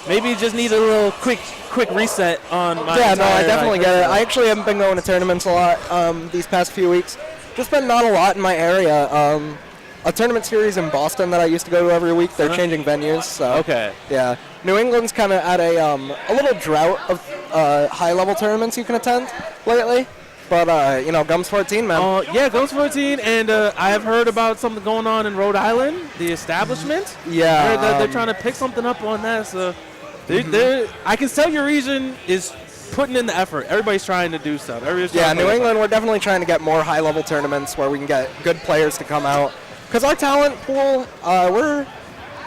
Maybe you just need a little quick reset on my. Yeah, no, I definitely get it. I actually haven't been going to tournaments a lot these past few weeks. Just been not a lot in my area. A tournament series in Boston that I used to go to every week. They're changing venues. So okay. Yeah, New England's kind of at a little drought of high-level tournaments you can attend lately. But you know, GUMS 14, man. Yeah, GUMS 14, and I have heard about something going on in Rhode Island, the establishment. Yeah, they're trying to pick something up on that. So, I can tell your region is putting in the effort. Everybody's trying to do stuff. Yeah, New England, we're definitely trying to get more high-level tournaments where we can get good players to come out. Because our talent pool,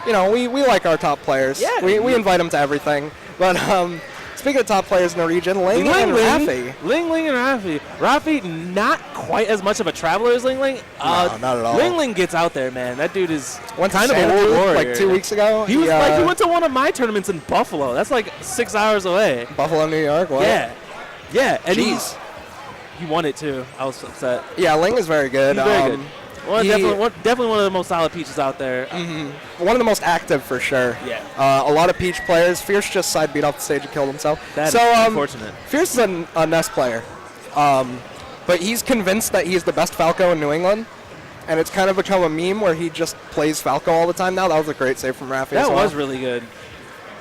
we like our top players. Yeah, we invite them to everything. But speaking of top players in the region, Lingling and Raffi. Lingling and Raffi. Raffi, not quite as much of a traveler as Lingling. No, not at all. Lingling gets out there, man. That dude is kind of a world warrior. Like 2 weeks ago. He went to one of my tournaments in Buffalo. That's like 6 hours away. Buffalo, New York. What? Yeah. And he won it too. I was upset. Yeah, Ling is very good. He's very good. Definitely one of the most solid Peaches out there. One of the most active for sure. Yeah. A lot of Peach players. Fierce just side beat off the stage and killed himself. That is unfortunate. Fierce is a Ness player. But he's convinced that he's the best Falco in New England. And it's kind of become a meme where he just plays Falco all the time now. That was a great save from Raffi. That was really good.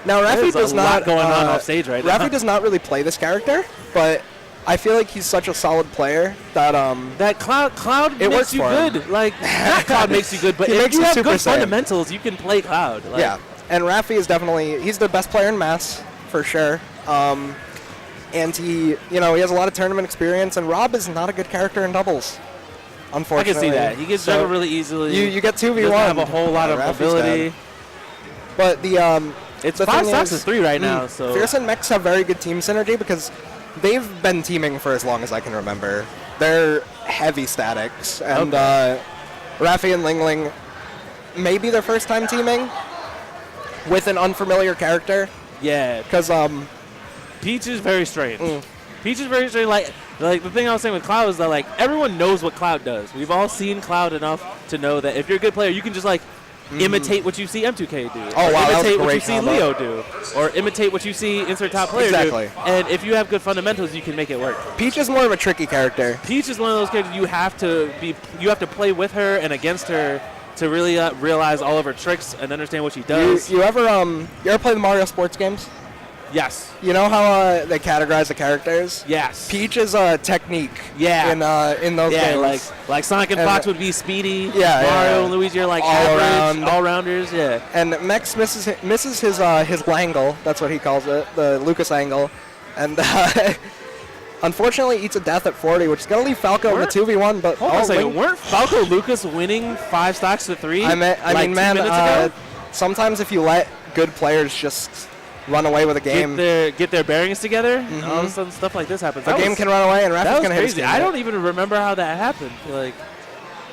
Now, Raffi does not. Lot going on off stage right now. Raffi does not really play this character, but I feel like he's such a solid player that that Cloud makes you good. Like not Cloud makes you good, but if you have good fundamentals, you can play Cloud. Like, yeah, and Raffi is he's the best player in Mass for sure. And he has a lot of tournament experience. And Rob is not a good character in doubles, unfortunately. I can see that. He gets juggled really easily. You get 2v1. Doesn't have a whole lot of ability. But it's 5 stocks to 3 right now. So Fierce and Meccs have very good team synergy because they've been teaming for as long as I can remember. They're heavy statics. And Raffi and Lingling, maybe their first time teaming with an unfamiliar character. Yeah. Because Peach is very strange. Peach is very strange. Like the thing I was saying with Cloud is that like everyone knows what Cloud does. We've all seen Cloud enough to know that if you're a good player, you can just like imitate what you see M2K do. Oh, wow, imitate what you great see combo. Leo do. Or imitate what you see insert top player exactly. do. And if you have good fundamentals, you can make it work. Peach is more of a tricky character. Peach is one of those characters you have to play with her and against her to really realize all of her tricks and understand what she does. You ever play the Mario sports games? Yes. You know how they categorize the characters? Yes. Peach is technique. Yeah. In those games. like Sonic and Fox would be speedy. Yeah. Mario and Luigi are like all rounders. Yeah. And Meccs misses his Langle. That's what he calls it, the Lucas angle, and unfortunately eats a death at 40, which is gonna leave Falco in the 2v1. But hold on a second, weren't Falco Lucas winning 5 stocks to 3? I mean, man. Sometimes if you let good players just run away with a game, get their bearings together, all of a sudden stuff like this happens. A game can run away, and Raffi's going to hit his team. I don't even remember how that happened. Like,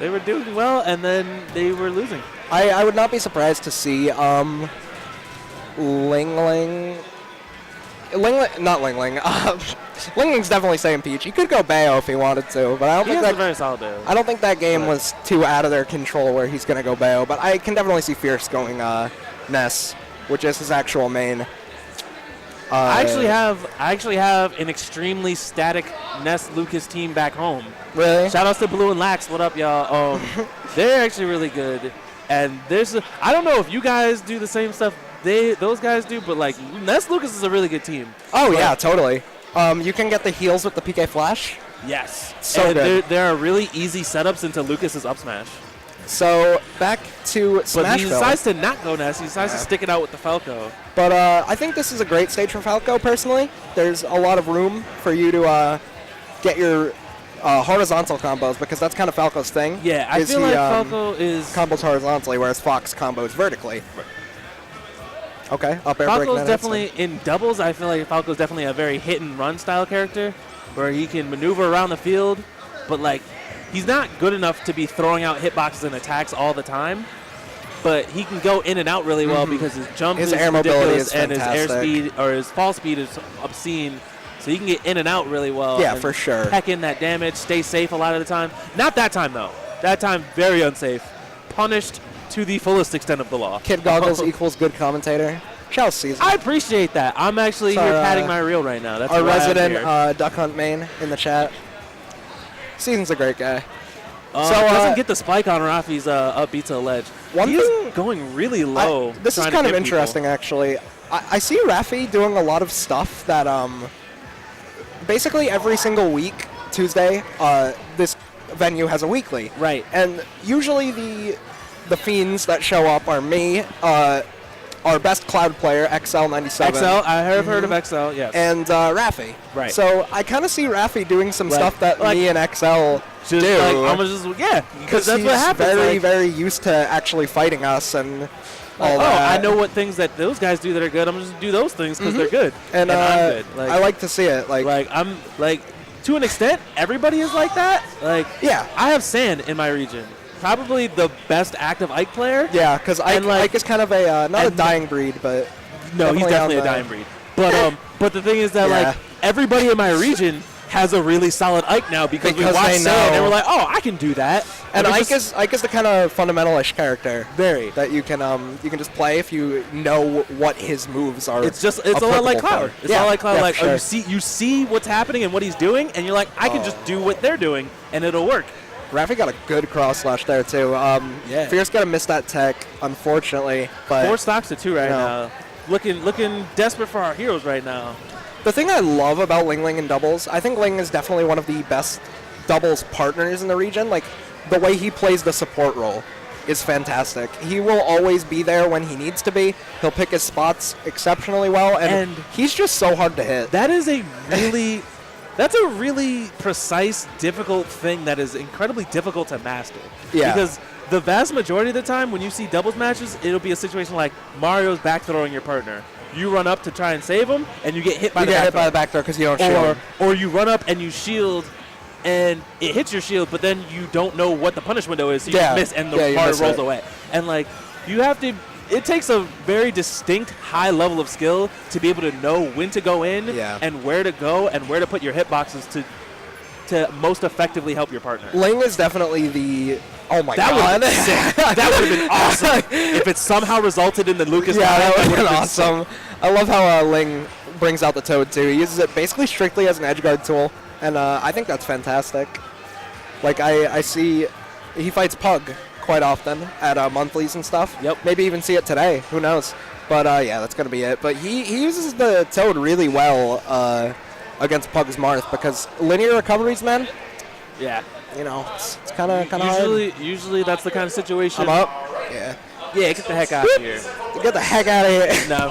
they were doing well, and then they were losing. I would not be surprised to see Lingling, not Lingling. Lingling's definitely saying Peach. He could go Bayo if he wanted to, but I don't think that's a very solid Bayo. I don't think that game was too out of their control where he's going to go Bayo, but I can definitely see Fierce going Ness, which is his actual main. I actually have an extremely static Ness Lucas team back home. Really? Shout outs to Blue and Lax. What up, y'all? They're actually really good. And I don't know if you guys do the same stuff those guys do, but like Ness Lucas is a really good team. Oh yeah, totally. You can get the heals with the PK Flash. Yes. So good. There are really easy setups into Lucas's up smash. So back to Smashville. But he decides to not go Ness. He decides to stick it out with the Falco. But I think this is a great stage for Falco, personally. There's a lot of room for you to get your horizontal combos, because that's kind of Falco's thing. Yeah, I feel like Falco is... combos horizontally, whereas Fox combos vertically. Okay, up air break. Falco's definitely, in doubles, I feel like Falco's definitely a very hit-and-run style character, where he can maneuver around the field, but like... he's not good enough to be throwing out hitboxes and attacks all the time, but he can go in and out really well because his jump is air mobility ridiculous is and his fantastic. airspeed or his fall speed is obscene. So he can get in and out really well. Yeah, for sure. Peck in that damage, stay safe a lot of the time. Not that time, though. That time, very unsafe. Punished to the fullest extent of the law. Kid Goggles equals good commentator. Shall season. I appreciate that. I'm actually So, here padding my reel right now. That's Our why I'm resident here. Duck Hunt main in the chat. Season's a great guy. Doesn't get the spike on Raffi's up B to the ledge. One He's thing- going really low. This is trying to kind of hit people. interesting, actually. I see Raffi doing a lot of stuff that basically every single week, Tuesday, this venue has a weekly. Right. And usually the fiends that show up are me, our best cloud player, XL97. XL, I have heard of XL, yes. And Raffi. Right. So I kind of see Raffi doing some Like- stuff that like- me and XL just do. like, I'm just, yeah, because that's he's what happens. very, like, very used to actually fighting us and all oh, that. I know what things that those guys do that are good. I'm just do those things because they're good, And, I'm good. Like, I like to see it. like I'm like to an extent, everybody is like that. Like, Yeah. I have Sand in my region, probably the best active Ike player. Yeah, because Ike, And, like- Ike is kind of a not a and- dying breed, but No, he's definitely on a the- dying breed. But the thing is that Yeah. like everybody in my region has a really solid Ike now because we Because watched they Sand and know. we're like, oh, I can do that. And we Ike just- is the kind of fundamentalish character very. that you can just play if you know what his moves are. It's a lot like applicable Cloud. for. It's a lot like Cloud. Yeah, Like, for oh, sure. you see what's happening and what he's doing, and you're like, I can just do what they're doing, and it'll work. Raffi got a good cross slash there too. Yeah. Fierce got to miss that tech, unfortunately. But 4 stocks to 2 right No. now. Looking desperate for our heroes right now. the thing I love about Lingling in doubles, I think Ling is definitely one of the best doubles partners in the region. Like, the way he plays the support role is fantastic. He will always be there when he needs to be. He'll pick his spots exceptionally well, and he's just so hard to hit. That is a really, that's a really precise, difficult thing that is incredibly difficult to master. Yeah. Because the vast majority of the time when you see doubles matches, it'll be a situation like Mario's back throwing your partner. You run up to try and save him, and you get hit by You the get back hit by throw. the back throw because you don't shield. Or you run up and you shield, and it hits your shield, but then you don't know what the punish window is, so you Yeah. miss, and the Yeah, you card miss rolls it. away. And like, you have to. It takes a very distinct high level of skill to be able to know when to go in Yeah. and where to go and where to put your hitboxes to most effectively help your partner. Ling is definitely the. Oh my That would god. have been sick. That would have been awesome if it somehow resulted in the Lucas. Yeah, tie. that would have been would've awesome. I love how Ling brings out the Toad too. He uses it basically strictly as an edge guard tool, and I think that's fantastic. Like I see, he fights Pug quite often at monthlies and stuff. Yep. Maybe even see it today. Who knows? But yeah, that's gonna be it. But he uses the Toad really well against Pug's Marth because linear recoveries, man. Yeah. You know, it's kind of hard. Usually that's the kind of situation. I'm up. Yeah. Yeah, get the heck out of here. Get the heck out of here. No.